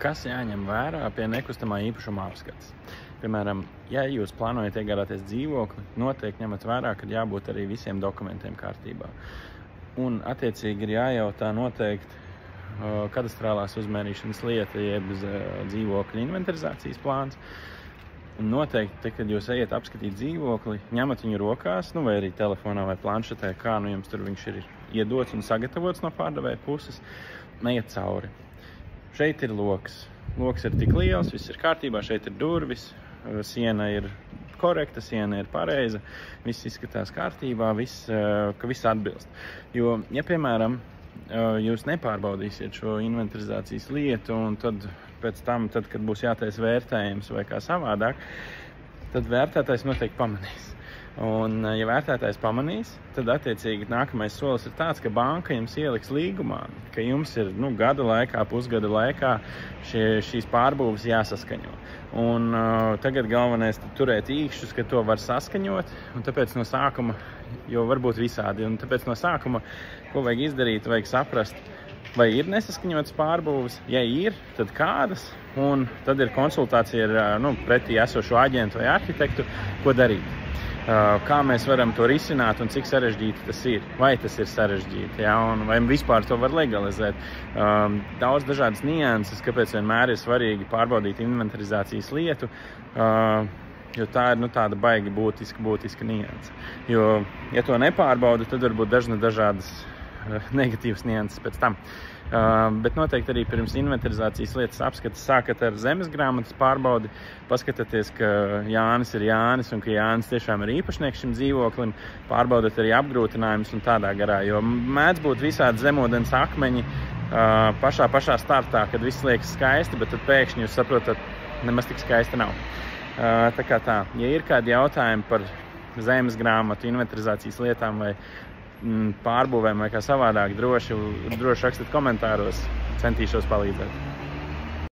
Kas jāņem vērā pie nekustamā īpašuma apskates? Piemēram, ja jūs plānojat iegādāties dzīvokli, noteikti ņemat vērā, ka jābūt arī visiem dokumentiem kārtībā. Un attiecīgi ir jājautā noteikti kadastrālās uzmērīšanas lieta, jeb dzīvokļa inventarizācijas plāns. Un noteikti, kad jūs ejat apskatīt dzīvokli, ņemat viņu rokās, vai arī telefonā vai planšetē, kā jums tur viņš ir iedots un sagatavots no pārdevēja puses, neiet cauri. Šeit ir loks. Loks ir tik liels, viss ir kārtībā, šeit ir durvis, siena ir korekta, siena ir pareiza, viss izskatās kārtībā, ka viss atbilst. Jo, ja, piemēram, jūs nepārbaudīsiet šo inventarizācijas lietu un tad pēc tam, kad būs jātaisa vērtējums vai kā savādāk, tad vērtētājs noteikti pamanīs. Un, ja vērtētājs pamanīs, tad attiecīgi nākamais solis ir tāds, ka banka jums ieliks līgumā, ka jums ir gada laikā, pusgada laikā šīs pārbūves jāsaskaņo. Un tagad galvenais turēt īkšķus, ka to var saskaņot, un tāpēc no sākuma, jo varbūt visādi, un tāpēc no sākuma, ko vajag izdarīt, vajag saprast, vai ir nesaskaņotas pārbūves, ja ir, tad kādas, un tad ir konsultācija ar pretī esošo aģentu vai arhitektu, ko darīt. Kā mēs varam to risināt un cik sarežģīti tas ir, vai tas ir sarežģīti, un vai vispār to var legalizēt. Daudz dažādas nianses, kāpēc vienmēr ir svarīgi pārbaudīt inventarizācijas lietu, jo tā ir tāda baigi būtiska nianse. Jo, ja to nepārbauda, tad var būt dažādas negatīvas nianses pēc tam. Bet noteikti arī pirms inventarizācijas lietas apskates sākat ar zemes grāmatas pārbaudi, paskatieties, ka Jānis ir Jānis un ka Jānis tiešām ir īpašnieks šim dzīvoklim, pārbaudat arī apgrūtinājumus un tādā garā, jo mēdz būt visādi zemūdens akmeņi pašā startā, kad viss liekas skaisti, bet tad pēkšņi jūs saprotat, nemaz tik skaisti nav. Tā kā tā, ja ir kādi jautājumi par zemes grāmatu, inventarizācijas lietām vai pārbūvēm vai kā savādāk, droši rakstiet komentāros, centīšos palīdzēt.